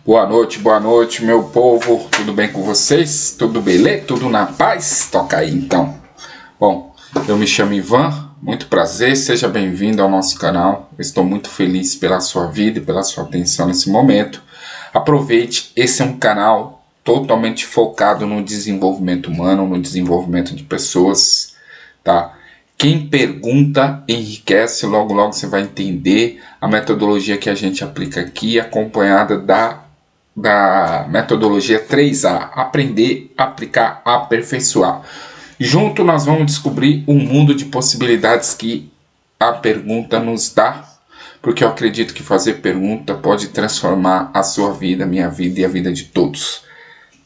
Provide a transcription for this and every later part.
Boa noite, meu povo. Tudo bem com vocês? Tudo beleza? Tudo na paz? Toca aí, então. Bom, eu me chamo Ivan, muito prazer, seja bem-vindo ao nosso canal. Eu estou muito feliz pela sua vida e pela sua atenção nesse momento. Aproveite, esse é um canal totalmente focado no desenvolvimento humano, no desenvolvimento de pessoas, tá? Quem pergunta enriquece, logo você vai entender a metodologia que a gente aplica aqui, acompanhada da metodologia 3A, aprender, aplicar, aperfeiçoar. Junto nós vamos descobrir um mundo de possibilidades que a pergunta nos dá, porque eu acredito que fazer pergunta pode transformar a sua vida, minha vida e a vida de todos.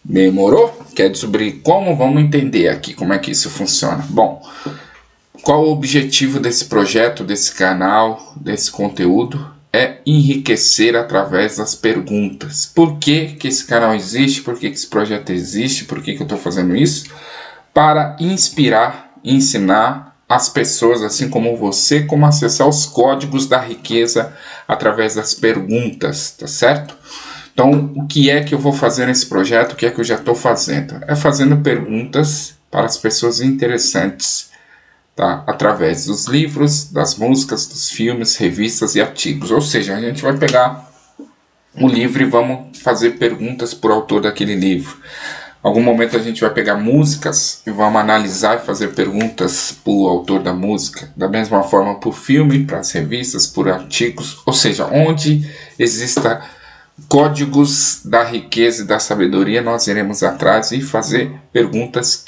Demorou? Quer descobrir como? Vamos entender aqui como é que isso funciona. Bom, qual o objetivo desse projeto, desse canal, desse conteúdo? É enriquecer através das perguntas. Por que esse canal existe? Por que esse projeto existe? Por que eu estou fazendo isso? Para inspirar, ensinar as pessoas, assim como você, como acessar os códigos da riqueza através das perguntas, tá certo? Então, o que é que eu vou fazer nesse projeto? O que é que eu já estou fazendo? É fazendo perguntas para as pessoas interessantes, tá? Através dos livros, das músicas, dos filmes, revistas e artigos. Ou seja, a gente vai pegar um livro e vamos fazer perguntas por autor daquele livro. Em algum momento a gente vai pegar músicas e vamos analisar e fazer perguntas por autor da música. Da mesma forma por filme, para as revistas, por artigos. Ou seja, onde exista códigos da riqueza e da sabedoria, nós iremos atrás e fazer perguntas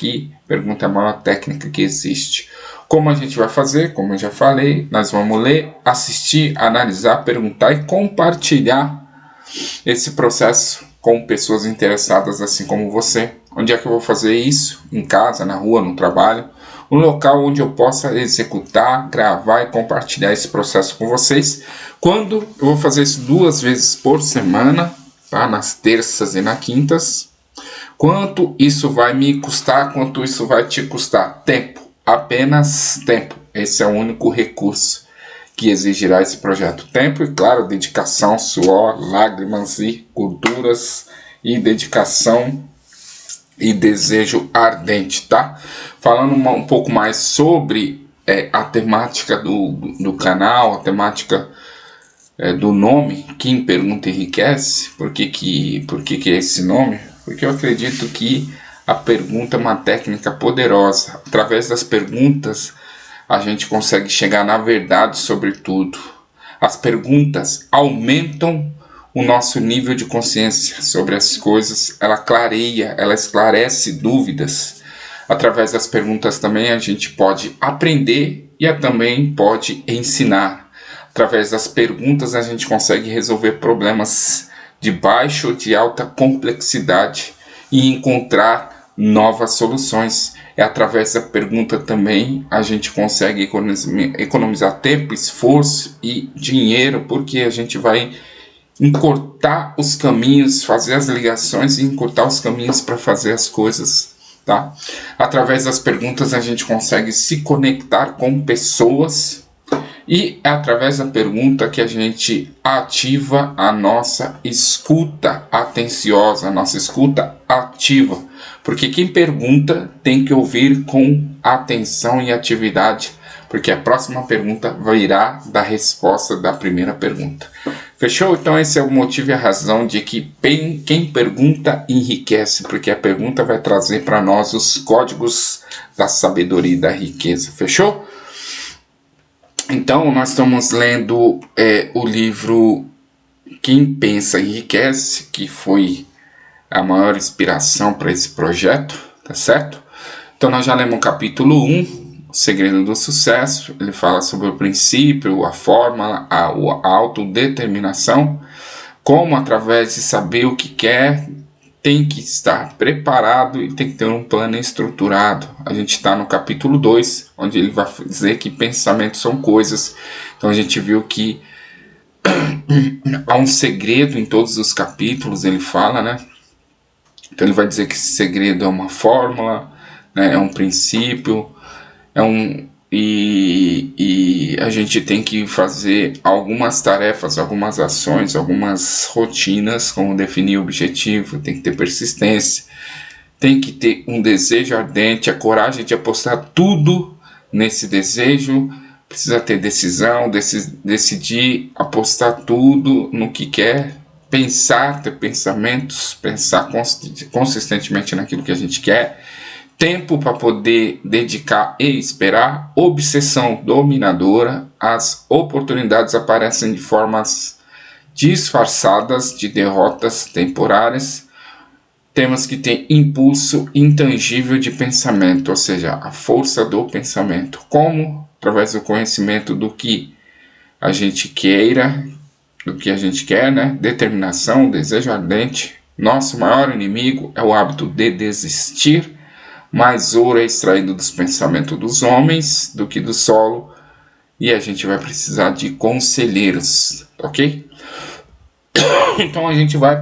pergunta é a maior técnica que existe. Como a gente vai fazer? Como eu já falei, nós vamos ler, assistir, analisar, perguntar e compartilhar esse processo com pessoas interessadas assim como você. Onde é que eu vou fazer isso? Em casa, na rua, no trabalho. Um local onde eu possa executar, gravar e compartilhar esse processo com vocês. Quando eu vou fazer isso 2 vezes por semana, tá? Nas terças e nas quintas. Quanto isso vai me custar? Quanto isso vai te custar? Tempo. Apenas tempo. Esse é o único recurso que exigirá esse projeto. Tempo e, claro, dedicação, suor, lágrimas e gorduras e dedicação e desejo ardente, tá? Falando um pouco mais sobre a temática do canal, a temática do nome, Quem Pergunta Enriquece. Por que é esse nome? Porque eu acredito que a pergunta é uma técnica poderosa. Através das perguntas, a gente consegue chegar na verdade sobre tudo. As perguntas aumentam o nosso nível de consciência sobre as coisas. Ela clareia, ela esclarece dúvidas. Através das perguntas também a gente pode aprender e também pode ensinar. Através das perguntas a gente consegue resolver problemas de baixa ou de alta complexidade e encontrar novas soluções. É através da pergunta também a gente consegue economizar tempo, esforço e dinheiro, porque a gente vai encurtar os caminhos, fazer as ligações e encurtar os caminhos para fazer as coisas, tá? Através das perguntas a gente consegue se conectar com pessoas e é através da pergunta que a gente ativa a nossa escuta atenciosa, a nossa escuta ativa. Porque quem pergunta tem que ouvir com atenção e atividade, porque a próxima pergunta virá da resposta da primeira pergunta. Fechou? Então esse é o motivo e a razão de que quem pergunta enriquece, porque a pergunta vai trazer para nós os códigos da sabedoria e da riqueza. Fechou? Então nós estamos lendo o livro Quem Pensa Enriquece, que foi a maior inspiração para esse projeto, tá certo? Então nós já lemos o capítulo 1, o segredo do sucesso. Ele fala sobre o princípio, a fórmula, a autodeterminação, como através de saber o que quer, tem que estar preparado e tem que ter um plano estruturado. A gente está no capítulo 2, onde ele vai dizer que pensamentos são coisas. Então a gente viu que há um segredo em todos os capítulos, ele fala, né? Então ele vai dizer que esse segredo é uma fórmula, né? É um princípio, e a gente tem que fazer algumas tarefas, algumas ações, algumas rotinas, como definir o objetivo, tem que ter persistência, tem que ter um desejo ardente, a coragem de apostar tudo nesse desejo, precisa ter decisão, decidir apostar tudo no que quer, pensar, ter pensamentos, pensar consistentemente naquilo que a gente quer, tempo para poder dedicar e esperar, obsessão dominadora, as oportunidades aparecem de formas disfarçadas de derrotas temporárias, temos que ter impulso intangível de pensamento, ou seja, a força do pensamento, como? Através do conhecimento do que a gente queira, do que a gente quer, né? Determinação, desejo ardente. Nosso maior inimigo é o hábito de desistir. Mais ouro é extraído dos pensamentos dos homens do que do solo, e a gente vai precisar de conselheiros, ok? Então a gente vai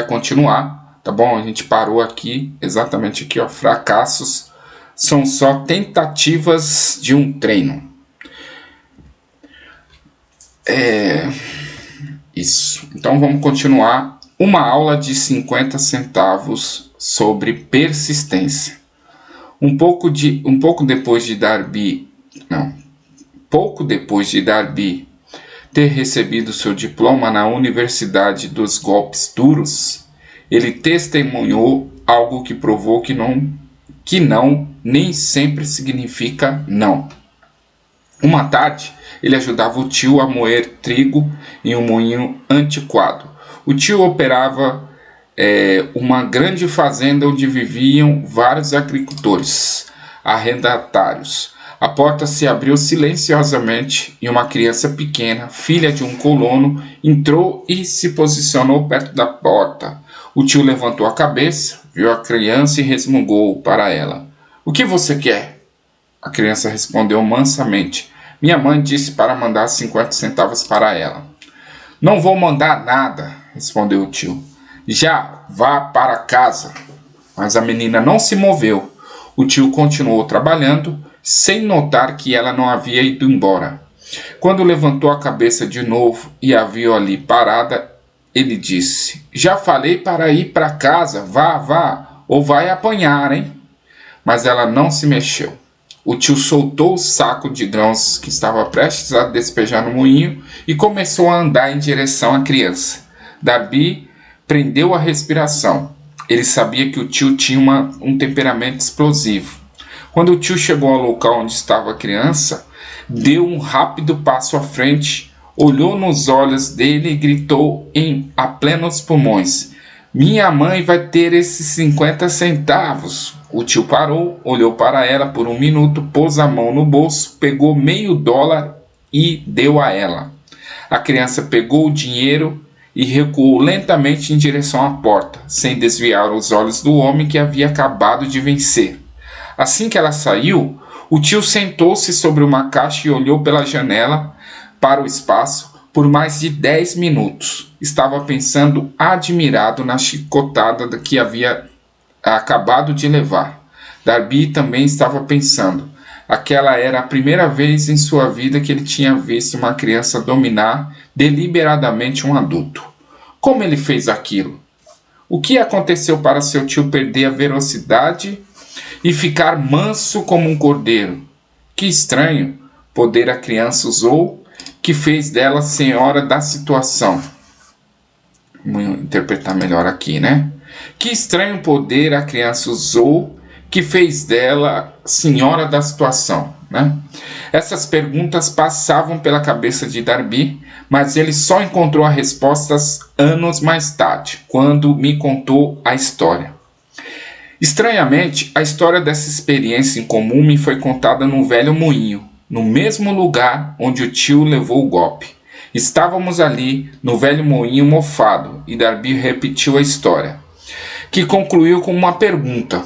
continuar, tá bom? A gente parou aqui, exatamente aqui, ó. Fracassos são só tentativas de um treino. Isso. Então vamos continuar. Uma aula de 50 centavos sobre persistência. Pouco depois de Darby ter recebido seu diploma na Universidade dos Golpes Duros, ele testemunhou algo que provou que não nem sempre significa não. Uma tarde, ele ajudava o tio a moer trigo em um moinho antiquado. O tio operava uma grande fazenda onde viviam vários agricultores, arrendatários. A porta se abriu silenciosamente e uma criança pequena, filha de um colono, entrou e se posicionou perto da porta. O tio levantou a cabeça, viu a criança e resmungou para ela. "O que você quer?" A criança respondeu mansamente. "Minha mãe disse para mandar 50 centavos para ela." "Não vou mandar nada," respondeu o tio. "Já vá para casa." Mas a menina não se moveu. O tio continuou trabalhando, sem notar que ela não havia ido embora. Quando levantou a cabeça de novo e a viu ali parada, ele disse: "Já falei para ir para casa, vá, ou vai apanhar, hein?" Mas ela não se mexeu. O tio soltou o saco de grãos que estava prestes a despejar no moinho e começou a andar em direção à criança. Darby prendeu a respiração. Ele sabia que o tio tinha um temperamento explosivo. Quando o tio chegou ao local onde estava a criança, deu um rápido passo à frente, olhou nos olhos dele e gritou a plenos pulmões: "Minha mãe vai ter esses 50 centavos." O tio parou, olhou para ela por um minuto, pôs a mão no bolso, pegou $0,5 e deu a ela. A criança pegou o dinheiro e recuou lentamente em direção à porta, sem desviar os olhos do homem que havia acabado de vencer. Assim que ela saiu, o tio sentou-se sobre uma caixa e olhou pela janela para o espaço por mais de 10 minutos. Estava pensando admirado na chicotada que havia acabado de levar. Darby também estava pensando. Aquela era a primeira vez em sua vida que ele tinha visto uma criança dominar deliberadamente um adulto. Como ele fez aquilo? O que aconteceu para seu tio perder a velocidade e ficar manso como um cordeiro? Que estranho poder a criança usou, que fez dela senhora da situação. Vamos interpretar melhor aqui, né? Que estranho poder a criança usou, que fez dela senhora da situação, né? Essas perguntas passavam pela cabeça de Darby, mas ele só encontrou as respostas anos mais tarde, quando me contou a história. Estranhamente, a história dessa experiência incomum me foi contada num velho moinho, no mesmo lugar onde o tio levou o golpe. Estávamos ali, no velho moinho mofado, e Darby repetiu a história, que concluiu com uma pergunta.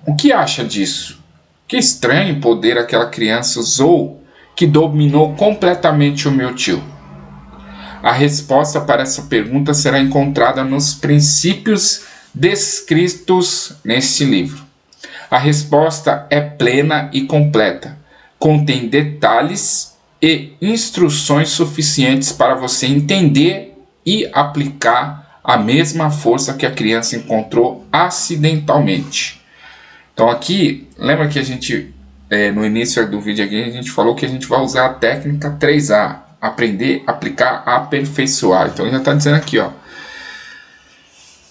O que acha disso? Que estranho poder aquela criança usou que dominou completamente o meu tio. A resposta para essa pergunta será encontrada nos princípios descritos neste livro. A resposta é plena e completa. Contém detalhes e instruções suficientes para você entender e aplicar a mesma força que a criança encontrou acidentalmente. Então aqui, lembra que a gente, no início do vídeo aqui, a gente falou que a gente vai usar a técnica 3A. Aprender, aplicar, aperfeiçoar. Então ele já está dizendo aqui, ó,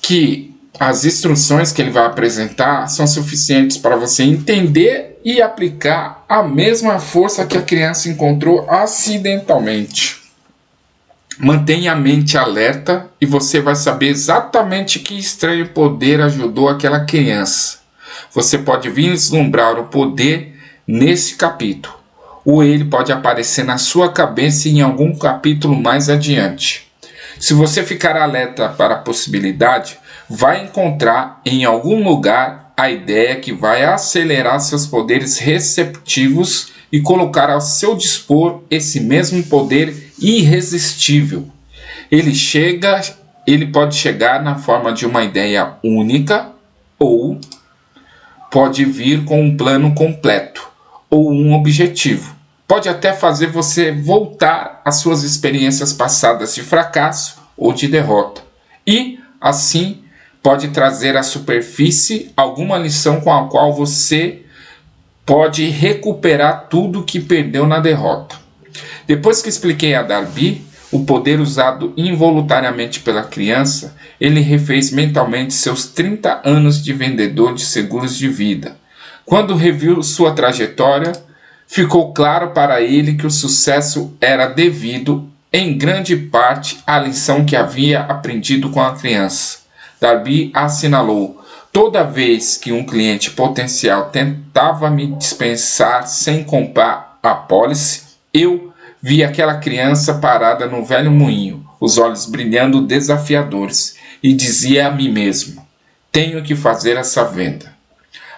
que as instruções que ele vai apresentar são suficientes para você entender e aplicar a mesma força que a criança encontrou acidentalmente. Mantenha a mente alerta e você vai saber exatamente que estranho poder ajudou aquela criança. Você pode vislumbrar o poder nesse capítulo, ou ele pode aparecer na sua cabeça em algum capítulo mais adiante. Se você ficar alerta para a possibilidade, vai encontrar em algum lugar a ideia que vai acelerar seus poderes receptivos e colocar ao seu dispor esse mesmo poder irresistível. Ele pode chegar na forma de uma ideia única ou pode vir com um plano completo ou um objetivo. Pode até fazer você voltar às suas experiências passadas de fracasso ou de derrota. E, assim, pode trazer à superfície alguma lição com a qual você pode recuperar tudo que perdeu na derrota. Depois que expliquei a Darby o poder usado involuntariamente pela criança, ele refez mentalmente seus 30 anos de vendedor de seguros de vida. Quando reviu sua trajetória, ficou claro para ele que o sucesso era devido, em grande parte, à lição que havia aprendido com a criança. Darby assinalou: toda vez que um cliente potencial tentava me dispensar sem comprar a pólice, eu vi aquela criança parada no velho moinho, os olhos brilhando desafiadores, e dizia a mim mesmo: tenho que fazer essa venda.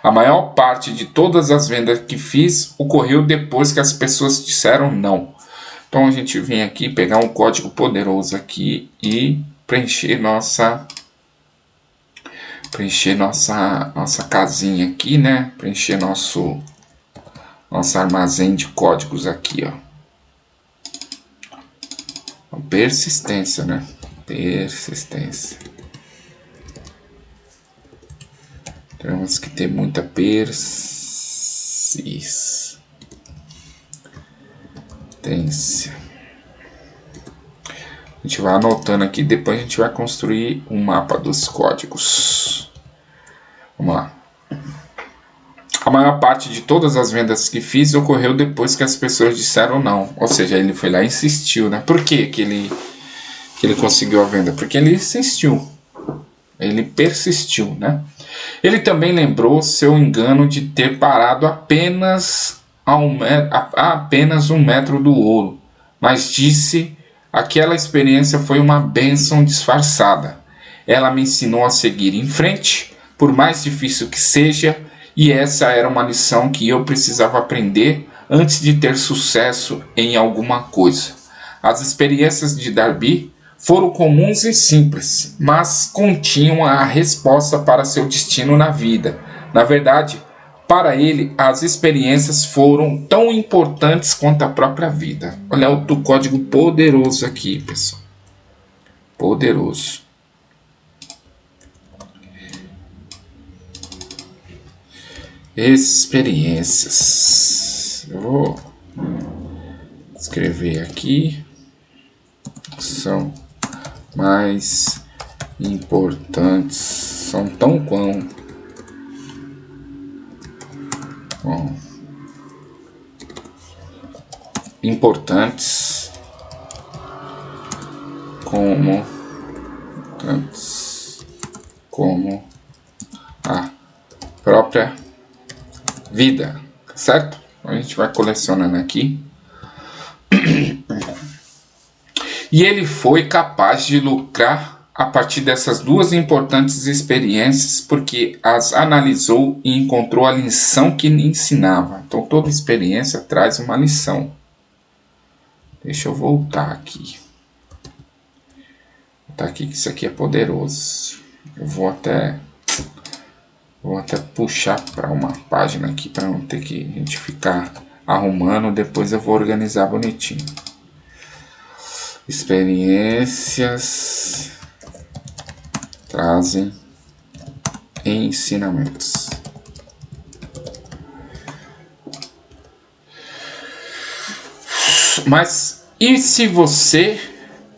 A maior parte de todas as vendas que fiz ocorreu depois que as pessoas disseram não. Então a gente vem aqui pegar um código poderoso aqui e preencher nossa casinha aqui, né? Preencher nosso armazém de códigos aqui, ó. Persistência, né? Persistência. Temos que ter muita persistência. A gente vai anotando aqui, depois a gente vai construir um mapa dos códigos. Vamos lá. A maior parte de todas as vendas que fiz ocorreu depois que as pessoas disseram não. Ou seja, ele foi lá e insistiu, né? Por que ele conseguiu a venda? Porque ele insistiu. Ele persistiu, né? Ele também lembrou seu engano de ter parado apenas a apenas 1 metro do ouro. Mas disse: aquela experiência foi uma bênção disfarçada. Ela me ensinou a seguir em frente, por mais difícil que seja, e essa era uma lição que eu precisava aprender antes de ter sucesso em alguma coisa. As experiências de Darby foram comuns e simples, mas continham a resposta para seu destino na vida. Na verdade, para ele, as experiências foram tão importantes quanto a própria vida. Olha o código poderoso aqui, pessoal. Poderoso. Experiências. Eu vou escrever aqui. São mais importantes. São tão importantes como a própria vida, certo? A gente vai colecionando aqui. E ele foi capaz de lucrar a partir dessas duas importantes experiências, porque as analisou e encontrou a lição que lhe ensinava. Então toda experiência traz uma lição. Deixa eu voltar aqui. Voltar aqui que isso aqui é poderoso. Eu vou até Vou até puxar para uma página aqui para não ter que a gente ficar arrumando. Depois eu vou organizar bonitinho. Experiências trazem ensinamentos. Mas e se você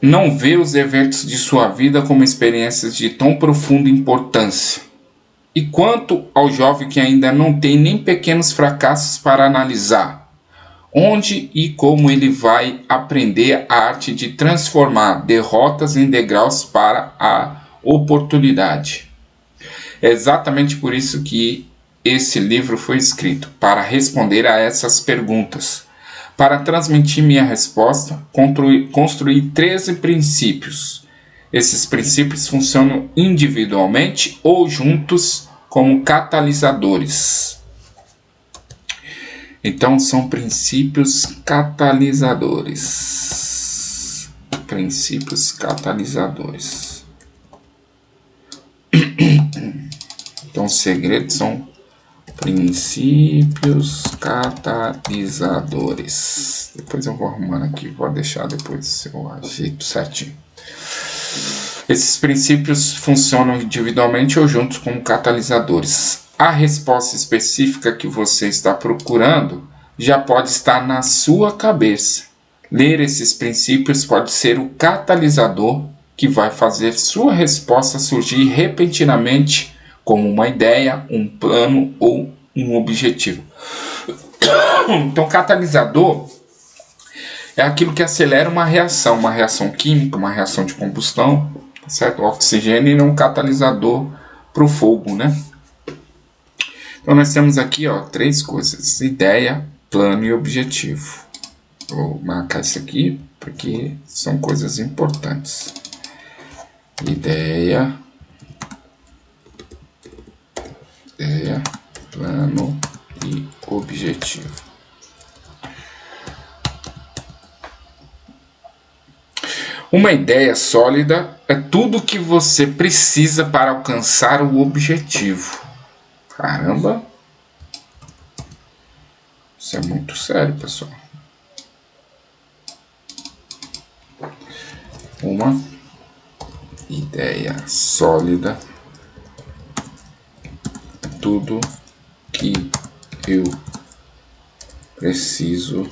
não vê os eventos de sua vida como experiências de tão profunda importância? E quanto ao jovem que ainda não tem nem pequenos fracassos para analisar, onde e como ele vai aprender a arte de transformar derrotas em degraus para a oportunidade? É exatamente por isso que esse livro foi escrito, para responder a essas perguntas. Para transmitir minha resposta, construí 13 princípios. Esses princípios funcionam individualmente ou juntos como catalisadores. Então, são princípios catalisadores. Princípios catalisadores. Então, os segredos são princípios catalisadores. Depois eu vou arrumando aqui, vou deixar depois eu ajeito certinho. Esses princípios funcionam individualmente ou juntos como catalisadores. A resposta específica que você está procurando já pode estar na sua cabeça. Ler esses princípios pode ser o catalisador que vai fazer sua resposta surgir repentinamente como uma ideia, um plano ou um objetivo. Então, catalisador é aquilo que acelera uma reação química, uma reação de combustão, certo? O oxigênio é um catalisador para o fogo, né? Então, nós temos aqui, 3 coisas: ideia, plano e objetivo. Vou marcar isso aqui porque são coisas importantes. Ideia, plano e objetivo. Uma ideia sólida é tudo que você precisa para alcançar o objetivo. Caramba! Isso é muito sério, pessoal. Uma ideia sólida é tudo que eu preciso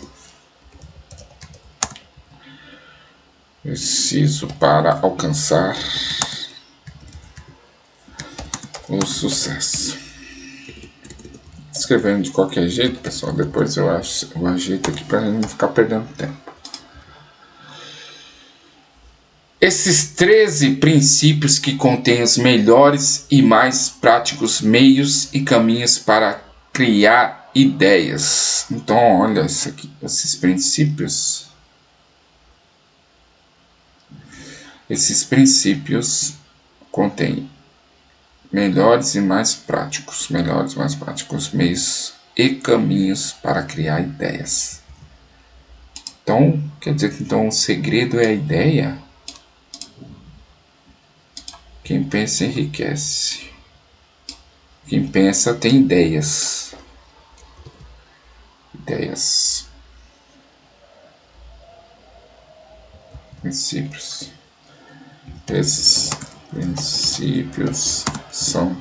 para alcançar o sucesso. Escrevendo de qualquer jeito, pessoal, depois eu ajeito aqui para não ficar perdendo tempo. Esses 13 princípios que contêm os melhores e mais práticos meios e caminhos para criar ideias. Então, olha isso aqui, esses princípios. Esses princípios contêm melhores e mais práticos meios e caminhos para criar ideias. Então, quer dizer que o segredo é a ideia? Quem pensa enriquece. Quem pensa tem ideias. Princípios. Esses princípios são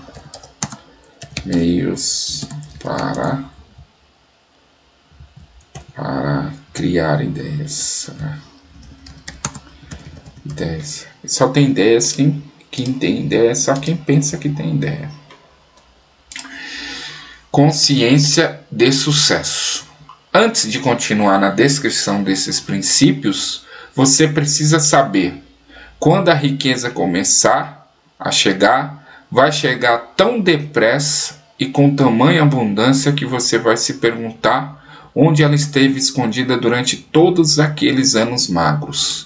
meios para criar ideias. Ideias. Só tem ideias quem tem ideia, só quem pensa que tem ideia. Consciência de sucesso. Antes de continuar na descrição desses princípios, você precisa saber: quando a riqueza começar a chegar, vai chegar tão depressa e com tamanha abundância que você vai se perguntar onde ela esteve escondida durante todos aqueles anos magros.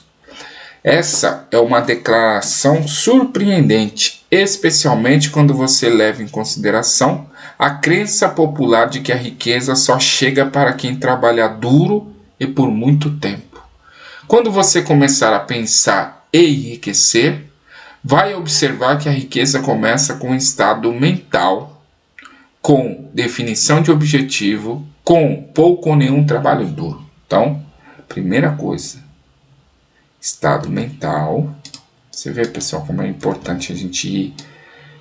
Essa é uma declaração surpreendente, especialmente quando você leva em consideração a crença popular de que a riqueza só chega para quem trabalha duro e por muito tempo. Quando você começar a pensar em enriquecer, vai observar que a riqueza começa com um estado mental com definição de objetivo, com pouco ou nenhum trabalho duro. Então, primeira coisa, estado mental. Você vê, pessoal, como é importante a gente ir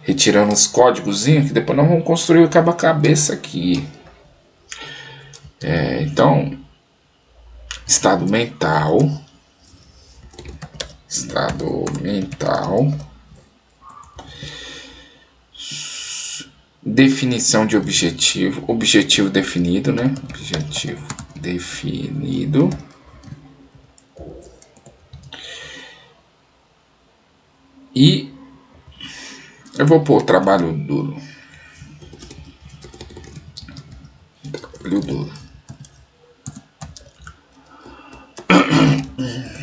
retirando os códigozinhos, que depois nós vamos construir o quebra-cabeça aqui. Então, estado mental, definição de objetivo definido, né? Objetivo definido. E eu vou pôr trabalho duro.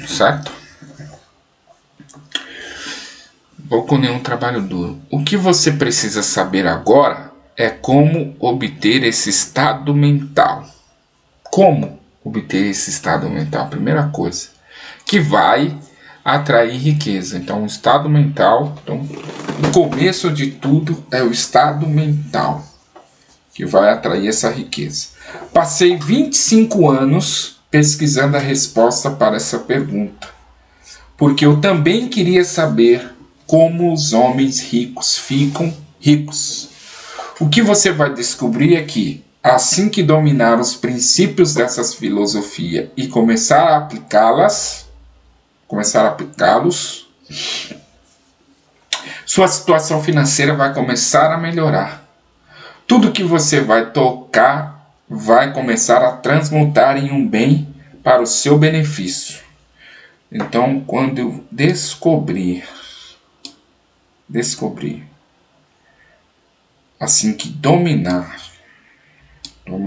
Certo? Pouco nenhum trabalho duro. O que você precisa saber agora é como obter esse estado mental. Como obter esse estado mental? Primeira coisa, que vai atrair riqueza. Então, o estado mental, o começo de tudo é o estado mental, que vai atrair essa riqueza. Passei 25 anos pesquisando a resposta para essa pergunta, porque eu também queria saber como os homens ricos ficam ricos. O que você vai descobrir é que, assim que dominar os princípios dessas filosofias e começar a aplicá-los, sua situação financeira vai começar a melhorar. Tudo que você vai tocar vai começar a transmutar em um bem para o seu benefício. Então, quando eu descobrir, assim que dominar, nós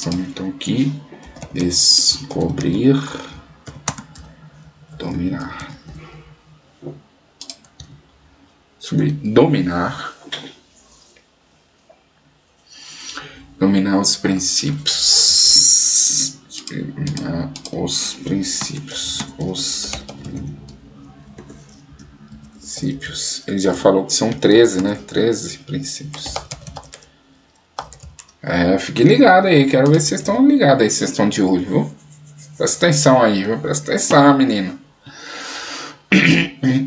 vamos então aqui, descobrir, dominar. Dominar os princípios. Ele já falou que são 13, né? 13 princípios. Fique ligado aí. Quero ver se vocês estão ligados aí. Vocês estão de olho, viu? Presta atenção aí, viu? Presta atenção, menino.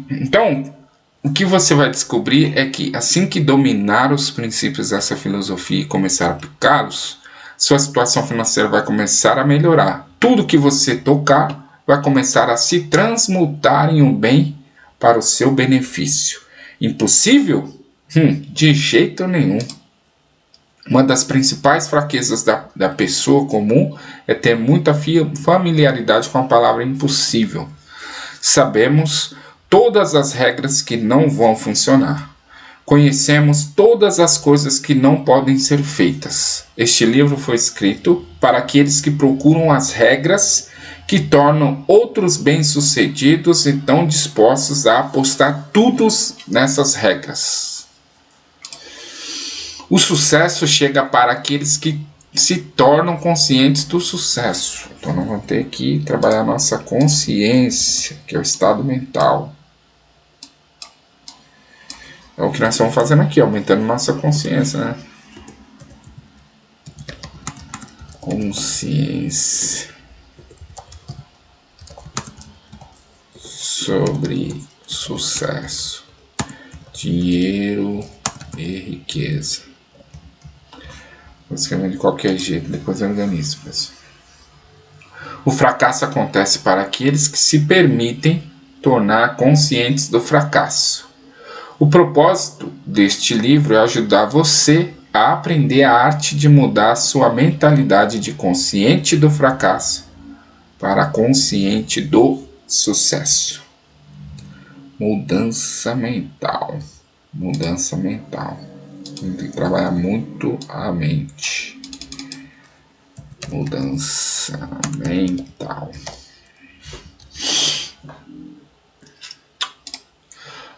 Então, o que você vai descobrir é que assim que dominar os princípios dessa filosofia e começar a aplicá-los, sua situação financeira vai começar a melhorar. Tudo que você tocar vai começar a se transmutar em um bem para o seu benefício. Impossível? De jeito nenhum. Uma das principais fraquezas da pessoa comum é ter muita familiaridade com a palavra impossível. Sabemos todas as regras que não vão funcionar. Conhecemos todas as coisas que não podem ser feitas. Este livro foi escrito para aqueles que procuram as regras que tornam outros bem-sucedidos e estão dispostos a apostar tudo nessas regras. O sucesso chega para aqueles que se tornam conscientes do sucesso. Então nós vamos ter que trabalhar nossa consciência, que é o estado mental. É o que nós estamos fazendo aqui, aumentando nossa consciência, né? Consciência sobre sucesso, dinheiro e riqueza. Vou escrever de qualquer jeito, depois eu organizo, pessoal. O fracasso acontece para aqueles que se permitem tornar conscientes do fracasso. O propósito deste livro é ajudar você a aprender a arte de mudar sua mentalidade de consciente do fracasso para consciente do sucesso. Mudança mental. Tem que trabalhar muito a mente. Mudança mental.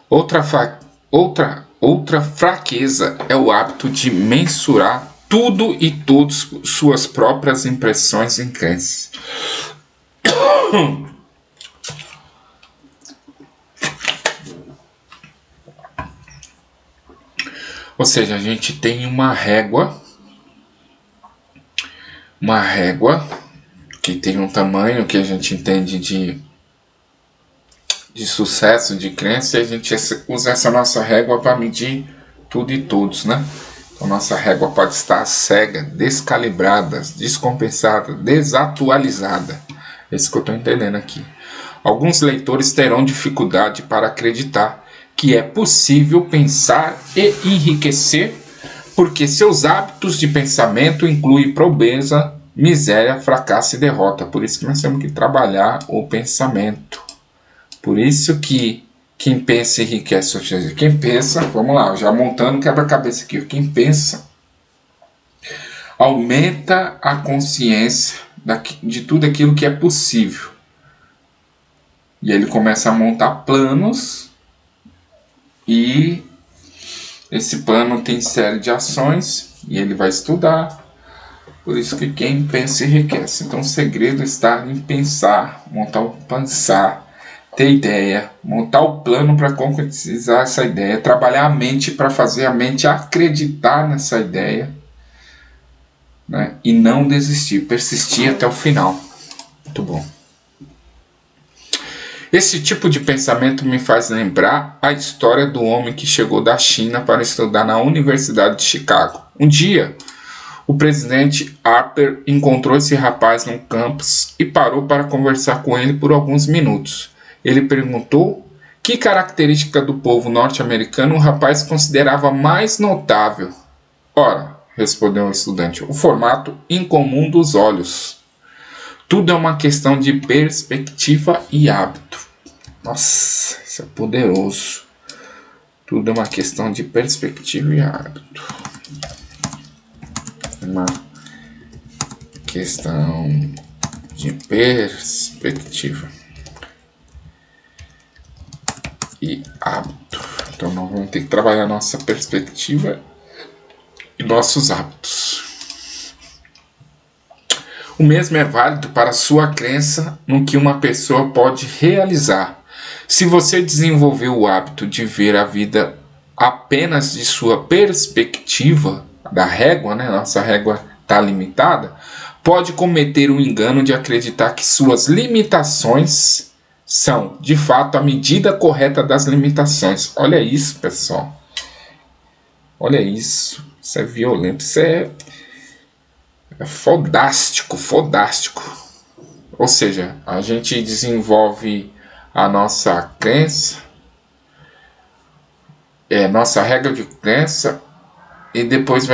Outra fraqueza é o hábito de mensurar tudo e todos suas próprias impressões e crenças. Ou seja, a gente tem uma régua que tem um tamanho que a gente entende de sucesso, de crença, e a gente usa essa nossa régua para medir tudo e todos, né? Então, nossa régua pode estar cega, descalibrada, descompensada, desatualizada. É isso que eu estou entendendo aqui. Alguns leitores terão dificuldade para acreditar que é possível pensar e enriquecer, porque seus hábitos de pensamento incluem pobreza, miséria, fracasso e derrota. Por isso que nós temos que trabalhar o pensamento. Por isso que quem pensa enriquece, ou seja, quem pensa, vamos lá, já montando quebra-cabeça aqui, quem pensa aumenta a consciência de tudo aquilo que é possível. E ele começa a montar planos, e esse plano tem série de ações, e ele vai estudar. Por isso que quem pensa enriquece. Então o segredo está em pensar, ter ideia, montar o plano para concretizar essa ideia, trabalhar a mente para fazer a mente acreditar nessa ideia, né? E não desistir, persistir até o final. Muito bom. Esse tipo de pensamento me faz lembrar a história do homem que chegou da China para estudar na Universidade de Chicago. Um dia, o presidente Harper encontrou esse rapaz no campus e parou para conversar com ele por alguns minutos. Ele perguntou que característica do povo norte-americano o rapaz considerava mais notável. Ora, respondeu o estudante, o formato incomum dos olhos. Tudo é uma questão de perspectiva e hábito. Nossa, isso é poderoso. Tudo é uma questão de perspectiva e hábito. Uma questão de perspectiva e hábito. Então nós vamos ter que trabalhar nossa perspectiva e nossos hábitos. O mesmo é válido para a sua crença no que uma pessoa pode realizar. Se você desenvolver o hábito de ver a vida apenas de sua perspectiva, da régua, né? Nossa régua está limitada, pode cometer o engano de acreditar que suas limitações são, de fato, a medida correta das limitações. Olha isso, pessoal. Olha isso. Isso é violento. Isso é fodástico, fodástico. Ou seja, a gente desenvolve a nossa crença, nossa regra de crença, e depois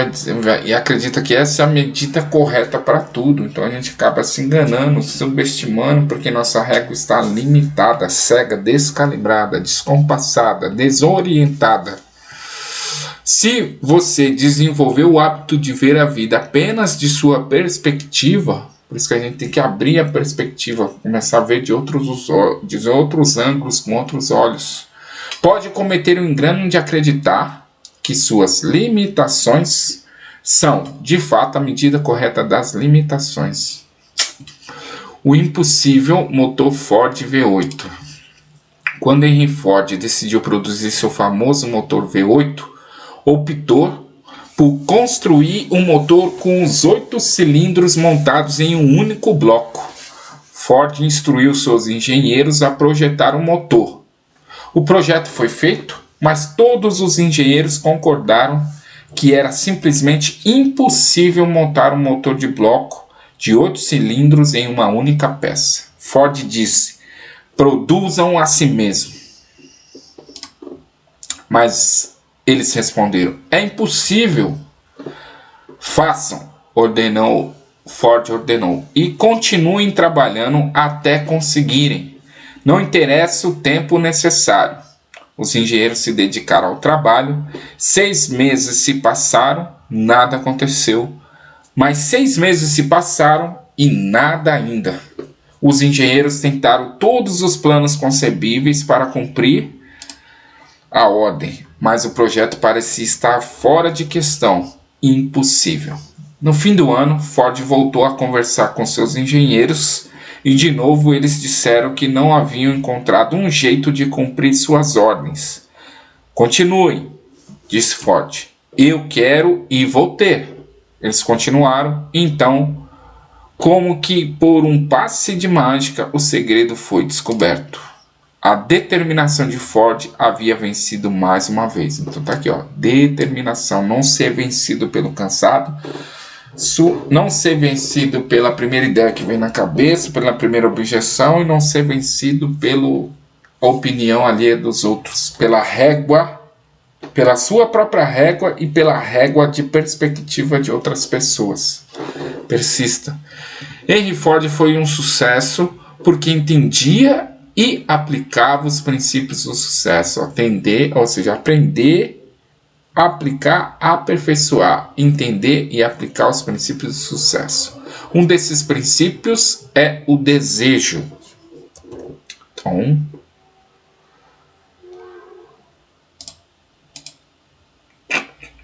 e acredita que essa é a medida correta para tudo. Então a gente acaba se enganando, subestimando, porque nossa régua está limitada, cega, descalibrada, descompassada, desorientada. Se você desenvolver o hábito de ver a vida apenas de sua perspectiva, por isso que a gente tem que abrir a perspectiva, começar a ver de outros ângulos, com outros olhos, pode cometer o engano de acreditar que suas limitações são, de fato, a medida correta das limitações. O impossível motor Ford V8. Quando Henry Ford decidiu produzir seu famoso motor V8, optou por construir um motor com os 8 cilindros montados em um único bloco. Ford instruiu seus engenheiros a projetar um motor. O projeto foi feito, mas todos os engenheiros concordaram que era simplesmente impossível montar um motor de bloco de 8 cilindros em uma única peça. Ford disse: produzam a si mesmo. Mas eles responderam: é impossível. Façam, Ford ordenou, e continuem trabalhando até conseguirem. Não interessa o tempo necessário. Os engenheiros se dedicaram ao trabalho. 6 meses se passaram, nada aconteceu. Mais 6 meses se passaram e nada ainda. Os engenheiros tentaram todos os planos concebíveis para cumprir a ordem, mas o projeto parecia estar fora de questão, impossível. No fim do ano, Ford voltou a conversar com seus engenheiros E de novo eles disseram que não haviam encontrado um jeito de cumprir suas ordens. Continuem, disse Ford. Eu quero e vou ter. Eles continuaram, então, como que por um passe de mágica, o segredo foi descoberto. A determinação de Ford havia vencido mais uma vez. Então tá aqui, ó, determinação, não ser vencido pelo cansado, não ser vencido pela primeira ideia que vem na cabeça, pela primeira objeção, e não ser vencido pela opinião alheia dos outros, pela régua, pela sua própria régua e pela régua de perspectiva de outras pessoas. Persista. Henry Ford foi um sucesso porque entendia e aplicava os princípios do sucesso. Aprender, aplicar, aperfeiçoar, entender e aplicar os princípios do sucesso. Um desses princípios é o desejo. Então,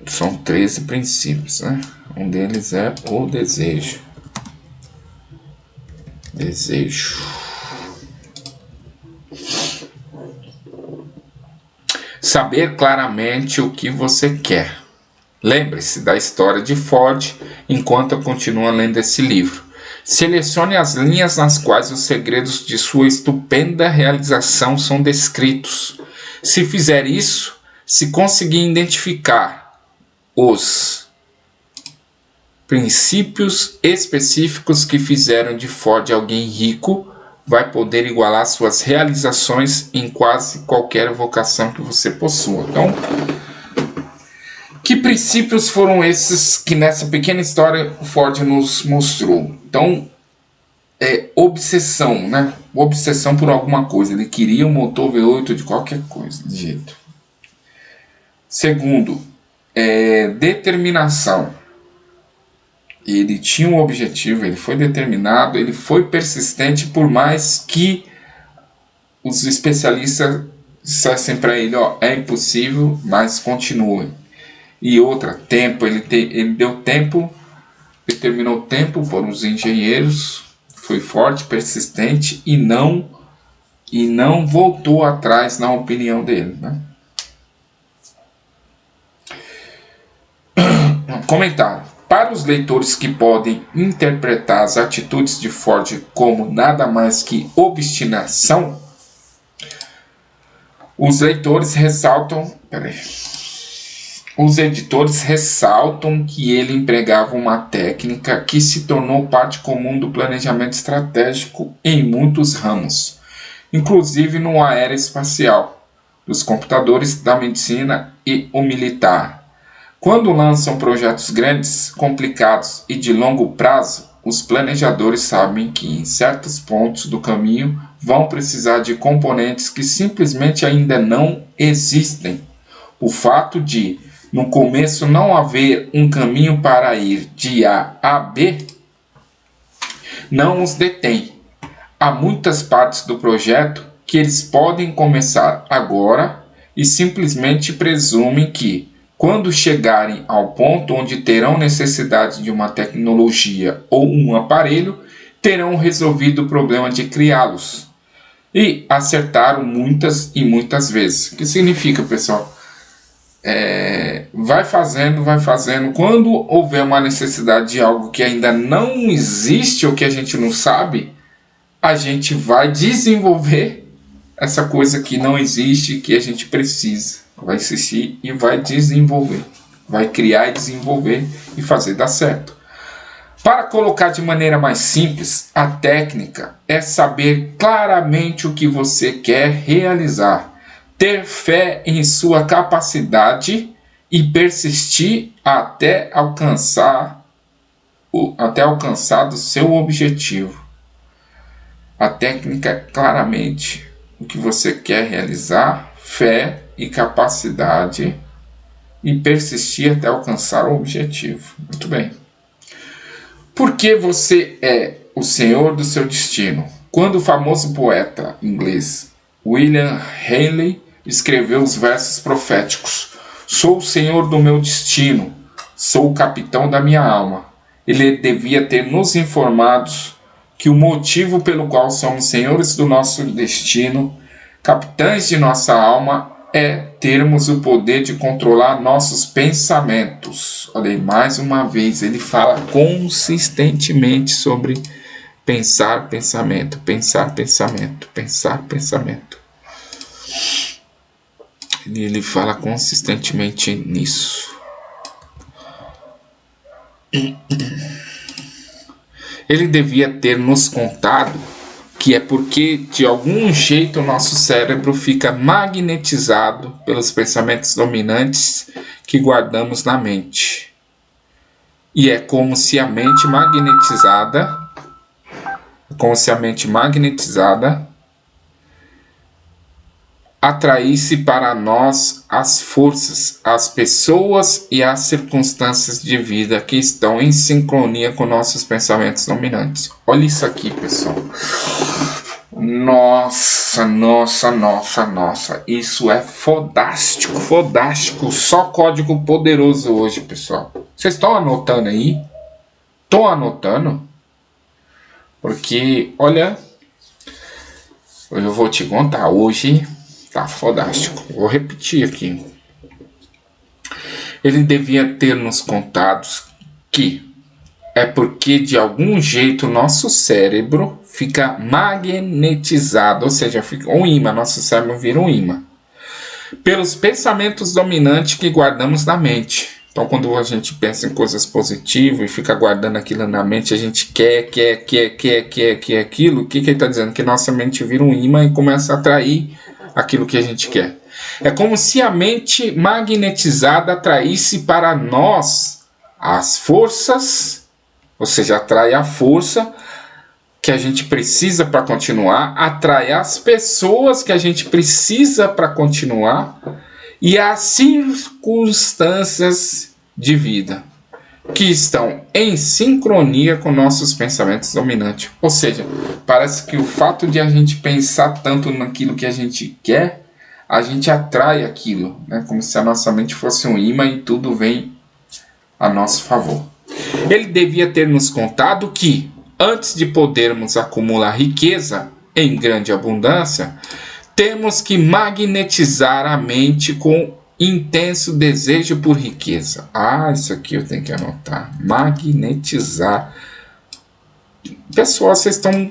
são 13 princípios, né? Um deles é o desejo. Desejo. Saber claramente o que você quer. Lembre-se da história de Ford enquanto continua lendo esse livro. Selecione as linhas nas quais os segredos de sua estupenda realização são descritos. Se fizer isso, se conseguir identificar os princípios específicos que fizeram de Ford alguém rico, vai poder igualar suas realizações em quase qualquer vocação que você possua. Então, que princípios foram esses que nessa pequena história Ford nos mostrou? Então, obsessão, né? Obsessão por alguma coisa. Ele queria um motor V8 de qualquer coisa, de jeito. Segundo, determinação. Ele tinha um objetivo, ele foi determinado, ele foi persistente, por mais que os especialistas dissessem para ele, é impossível, mas continue. E outra, tempo, ele deu tempo, determinou tempo para os engenheiros, foi forte, persistente e não voltou atrás na opinião dele, né? Comentário. Para os leitores que podem interpretar as atitudes de Ford como nada mais que obstinação, os editores ressaltam que ele empregava uma técnica que se tornou parte comum do planejamento estratégico em muitos ramos, inclusive no aeroespacial, dos computadores, da medicina e o militar. Quando lançam projetos grandes, complicados e de longo prazo, os planejadores sabem que em certos pontos do caminho vão precisar de componentes que simplesmente ainda não existem. O fato de, no começo, não haver um caminho para ir de A a B, não os detém. Há muitas partes do projeto que eles podem começar agora e simplesmente presumem que, quando chegarem ao ponto onde terão necessidade de uma tecnologia ou um aparelho, terão resolvido o problema de criá-los. E acertaram muitas e muitas vezes. O que significa, pessoal? Vai fazendo. Quando houver uma necessidade de algo que ainda não existe ou que a gente não sabe, a gente vai desenvolver essa coisa que não existe, que a gente precisa. Vai insistir e vai desenvolver. Vai criar e desenvolver e fazer dar certo. Para colocar de maneira mais simples, a técnica é saber claramente o que você quer realizar, ter fé em sua capacidade e persistir até alcançar do seu objetivo. A técnica é claramente o que você quer realizar, fé e capacidade e persistir até alcançar o objetivo. Muito bem. Porque você é o senhor do seu destino. Quando o famoso poeta inglês William Haley escreveu os versos proféticos: "Sou o senhor do meu destino, sou o capitão da minha alma", ele devia ter nos informado que o motivo pelo qual somos senhores do nosso destino, capitães de nossa alma, é termos o poder de controlar nossos pensamentos. Olha aí, mais uma vez, ele fala consistentemente sobre pensar, pensamento, pensar, pensamento, pensar, pensamento. Ele fala consistentemente nisso. Ele devia ter nos contado que é porque de algum jeito o nosso cérebro fica magnetizado pelos pensamentos dominantes que guardamos na mente. E é como se a mente magnetizada atraísse para nós as forças, as pessoas e as circunstâncias de vida que estão em sincronia com nossos pensamentos dominantes. Olha isso aqui, pessoal. Nossa. Isso é fodástico. Só código poderoso hoje, pessoal. Vocês estão anotando aí? Estão anotando? Porque, olha, eu vou te contar hoje. Tá fodástico. Vou repetir aqui. Ele devia ter nos contado que é porque de algum jeito o nosso cérebro fica magnetizado, ou seja, fica um imã, nosso cérebro vira um imã, pelos pensamentos dominantes que guardamos na mente. Então, quando a gente pensa em coisas positivas e fica guardando aquilo na mente, a gente quer aquilo. O que ele está dizendo? Que nossa mente vira um imã e começa a atrair aquilo que a gente quer. É como se a mente magnetizada atraísse para nós as forças, ou seja, atrai a força que a gente precisa para continuar, atrai as pessoas que a gente precisa para continuar e as circunstâncias de vida que estão em sincronia com nossos pensamentos dominantes. Ou seja, parece que o fato de a gente pensar tanto naquilo que a gente quer, a gente atrai aquilo, né? Como se a nossa mente fosse um imã e tudo vem a nosso favor. Ele devia ter nos contado que, antes de podermos acumular riqueza em grande abundância, temos que magnetizar a mente com intenso desejo por riqueza. Isso aqui eu tenho que anotar. Magnetizar. Pessoal, vocês estão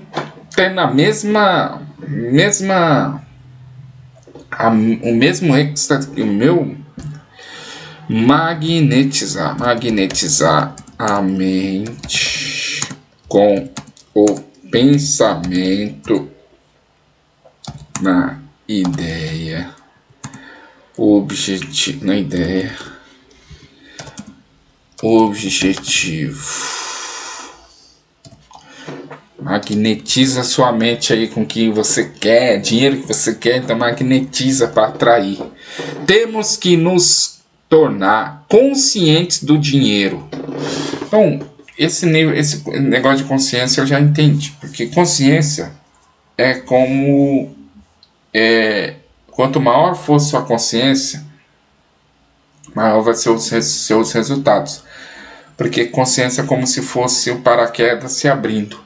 tendo o mesmo êxtase que o meu. Magnetizar a mente com o pensamento na ideia. Objetivo. Magnetiza sua mente aí com o que você quer, dinheiro que você quer, então magnetiza para atrair. Temos que nos tornar conscientes do dinheiro. Então, esse negócio de consciência eu já entendi, porque consciência é como quanto maior for sua consciência, maior vai ser os seus resultados. Porque consciência é como se fosse o paraquedas se abrindo.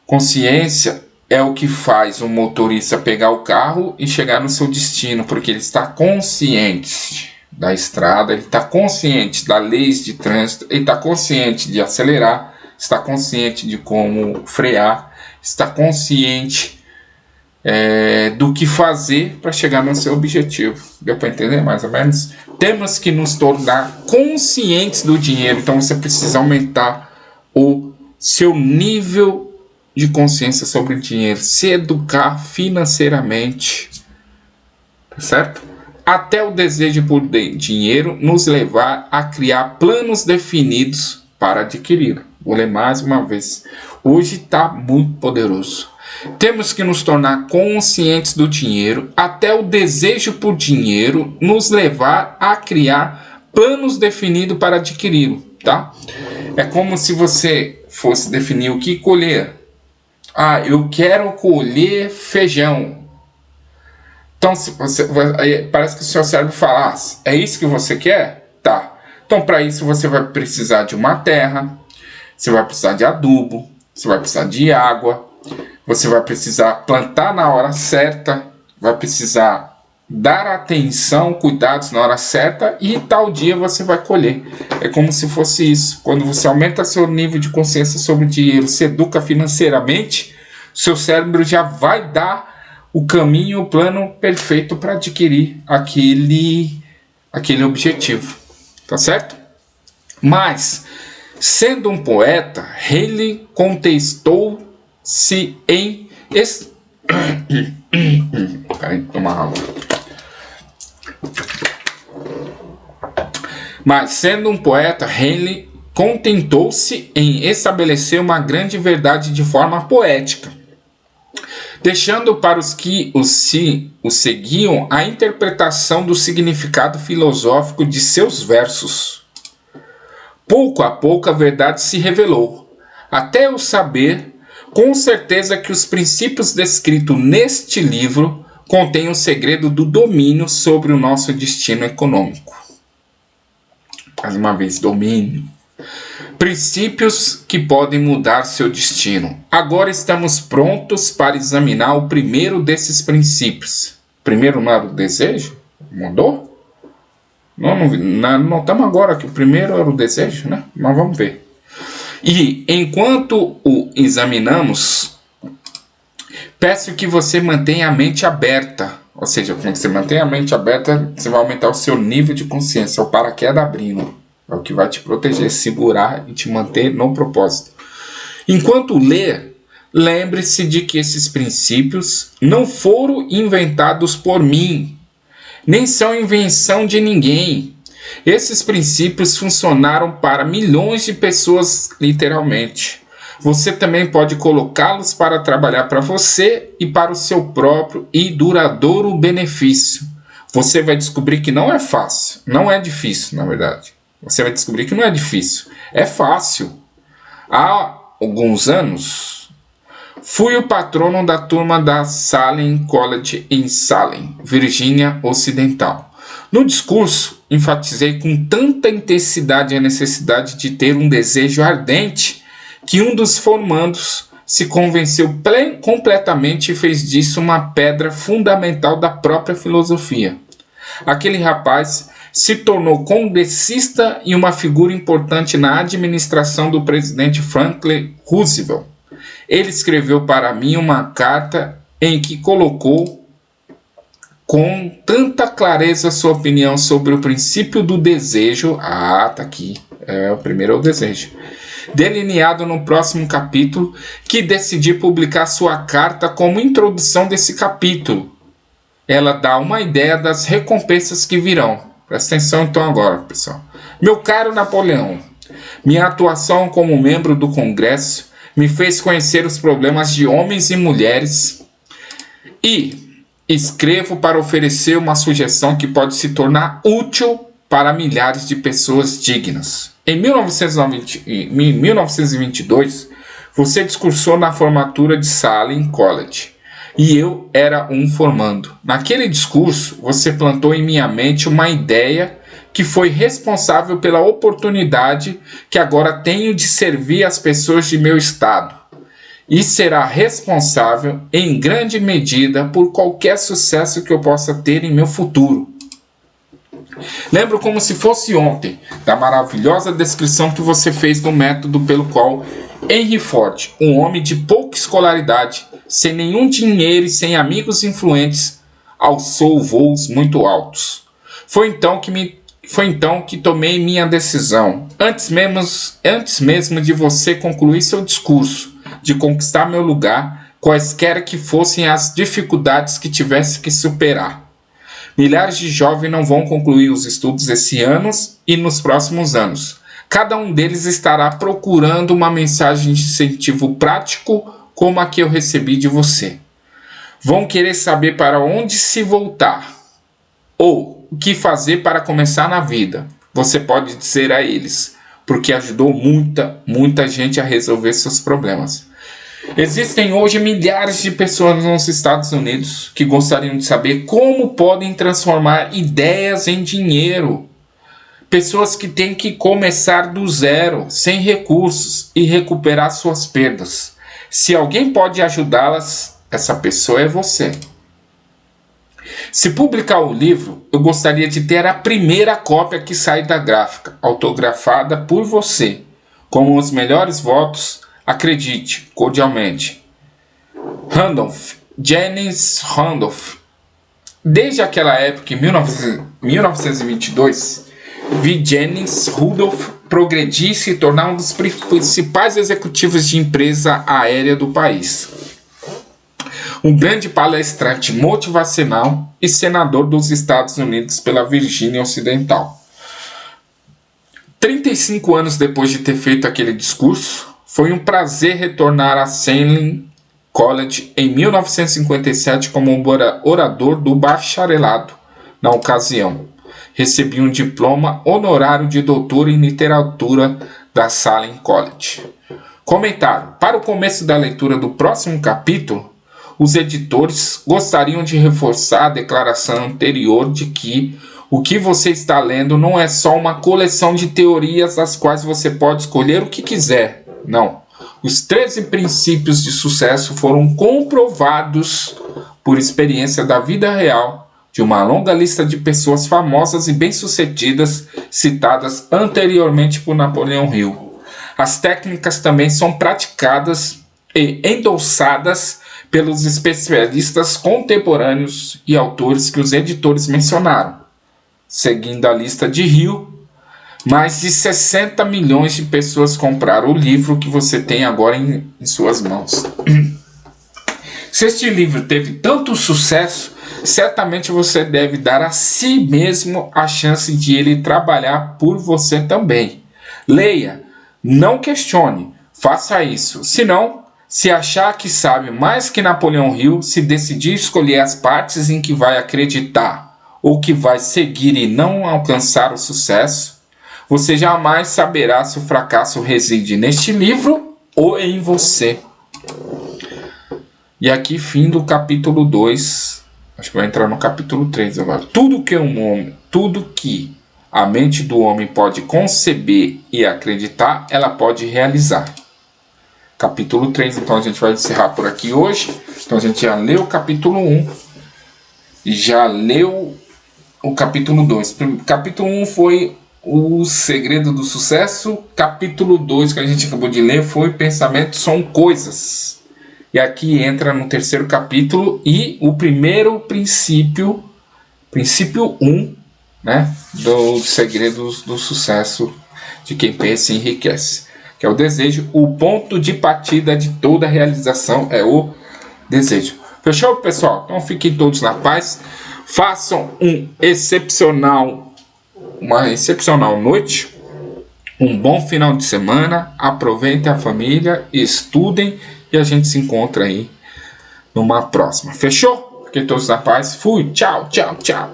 Consciência é o que faz o motorista pegar o carro e chegar no seu destino, porque ele está consciente da estrada, ele está consciente das leis de trânsito, ele está consciente de acelerar, está consciente de como frear, está consciente do que fazer para chegar no seu objetivo. Deu para entender mais ou menos? Temos que nos tornar conscientes do dinheiro. Então você precisa aumentar o seu nível de consciência sobre o dinheiro, se educar financeiramente, tá certo? Até o desejo por dinheiro nos levar a criar planos definidos para adquirir. Vou ler mais uma vez. Hoje está muito poderoso. Temos que nos tornar conscientes do dinheiro, até o desejo por dinheiro nos levar a criar planos definidos para adquiri-lo, tá? É como se você fosse definir o que colher. Eu quero colher feijão. Então, se você, parece que o seu cérebro fala, é isso que você quer? Tá. Então, para isso, você vai precisar de uma terra, você vai precisar de adubo, você vai precisar de água, você vai precisar plantar na hora certa, vai precisar dar atenção, cuidados na hora certa e tal dia você vai colher. É como se fosse isso. Quando você aumenta seu nível de consciência sobre o dinheiro, se educa financeiramente, seu cérebro já vai dar o caminho, o plano perfeito para adquirir aquele objetivo. Tá certo? Mas, sendo um poeta, Haley contestou-se em... Peraí, tomar água. Mas, sendo um poeta, Haley contentou-se em estabelecer uma grande verdade de forma poética, deixando para os que o seguiam a interpretação do significado filosófico de seus versos. Pouco a pouco a verdade se revelou, até eu saber com certeza que os princípios descritos neste livro contêm o segredo do domínio sobre o nosso destino econômico. Mais uma vez, domínio. Princípios que podem mudar seu destino. Agora estamos prontos para examinar o primeiro desses princípios. Primeiro não era o desejo? Mudou? Não estamos agora que o primeiro era o desejo, né? Mas vamos ver. E enquanto o examinamos, peço que você mantenha a mente aberta. Ou seja, quando você mantém a mente aberta, você vai aumentar o seu nível de consciência. É o paraquedas abrindo. É o que vai te proteger, segurar e te manter no propósito. Enquanto ler, lembre-se de que esses princípios não foram inventados por mim, nem são invenção de ninguém. Esses princípios funcionaram para milhões de pessoas, literalmente. Você também pode colocá-los para trabalhar para você e para o seu próprio e duradouro benefício. Você vai descobrir que não é fácil, não é difícil, na verdade. Você vai descobrir que não é difícil, é fácil. Há alguns anos, fui o patrono da turma da Salem College em Salem, Virgínia Ocidental. No discurso, enfatizei com tanta intensidade a necessidade de ter um desejo ardente que um dos formandos se convenceu completamente e fez disso uma pedra fundamental da própria filosofia. Aquele rapaz se tornou congressista e uma figura importante na administração do presidente Franklin Roosevelt. Ele escreveu para mim uma carta em que colocou com tanta clareza sua opinião sobre o princípio do desejo. Tá aqui. O primeiro é o desejo. Delineado no próximo capítulo, que decidi publicar sua carta como introdução desse capítulo. Ela dá uma ideia das recompensas que virão. Presta atenção então agora, pessoal. Meu caro Napoleão, minha atuação como membro do Congresso me fez conhecer os problemas de homens e mulheres e escrevo para oferecer uma sugestão que pode se tornar útil para milhares de pessoas dignas. Em 1922, você discursou na formatura de Salem College. E eu era um formando. Naquele discurso, você plantou em minha mente uma ideia que foi responsável pela oportunidade que agora tenho de servir as pessoas de meu estado. E será responsável, em grande medida, por qualquer sucesso que eu possa ter em meu futuro. Lembro como se fosse ontem da maravilhosa descrição que você fez do método pelo qual Henry Ford, um homem de pouca escolaridade, sem nenhum dinheiro e sem amigos influentes, alçou voos muito altos. Foi então que tomei minha decisão, antes mesmo de você concluir seu discurso, de conquistar meu lugar, quaisquer que fossem as dificuldades que tivesse que superar. Milhares de jovens não vão concluir os estudos esse ano e nos próximos anos. Cada um deles estará procurando uma mensagem de incentivo prático como a que eu recebi de você. Vão querer saber para onde se voltar ou o que fazer para começar na vida. Você pode dizer a eles, porque ajudou muita gente a resolver seus problemas. Existem hoje milhares de pessoas nos Estados Unidos que gostariam de saber como podem transformar ideias em dinheiro. Pessoas que têm que começar do zero, sem recursos, e recuperar suas perdas. Se alguém pode ajudá-las, essa pessoa é você. Se publicar o livro, eu gostaria de ter a primeira cópia que sai da gráfica, autografada por você. Com os melhores votos, acredite, cordialmente. Randolph, Jennings Randolph. Desde aquela época, em 1922, vi Jennings Randolph progredir e se tornar um dos principais executivos de empresa aérea do país. Um grande palestrante motivacional e senador dos Estados Unidos pela Virgínia Ocidental. 35 anos depois de ter feito aquele discurso, foi um prazer retornar a Selwyn College em 1957 como um orador do bacharelado. Na ocasião, recebi um diploma honorário de doutor em literatura da Selwyn College. Comentário: para o começo da leitura do próximo capítulo, os editores gostariam de reforçar a declaração anterior de que o que você está lendo não é só uma coleção de teorias das quais você pode escolher o que quiser. Não. Os 13 princípios de sucesso foram comprovados por experiência da vida real de uma longa lista de pessoas famosas e bem-sucedidas citadas anteriormente por Napoleão Hill. As técnicas também são praticadas e endossadas pelos especialistas contemporâneos e autores que os editores mencionaram. Seguindo a lista de Hill, mais de 60 milhões de pessoas compraram o livro que você tem agora em suas mãos. Se este livro teve tanto sucesso, certamente você deve dar a si mesmo a chance de ele trabalhar por você também. Leia, não questione, faça isso. Senão, se achar que sabe mais que Napoleão Hill, se decidir escolher as partes em que vai acreditar ou que vai seguir e não alcançar o sucesso, você jamais saberá se o fracasso reside neste livro ou em você. E aqui, fim do capítulo 2. Acho que vai entrar no capítulo 3 agora. Tudo que a mente do homem pode conceber e acreditar, ela pode realizar. Capítulo 3, então a gente vai encerrar por aqui hoje. Então a gente já leu o capítulo 1 e já leu o capítulo 2. Capítulo 1 foi o segredo do sucesso. Capítulo 2 que a gente acabou de ler foi pensamentos são coisas. E aqui entra no terceiro capítulo e o primeiro princípio 1, né, dos segredos do sucesso de quem pensa e enriquece. Que é o desejo, o ponto de partida de toda realização é o desejo. Fechou, pessoal? Então fiquem todos na paz. Façam uma excepcional noite, um bom final de semana. Aproveitem a família, estudem e a gente se encontra aí numa próxima. Fechou? Fiquem todos na paz. Fui, tchau, tchau, tchau.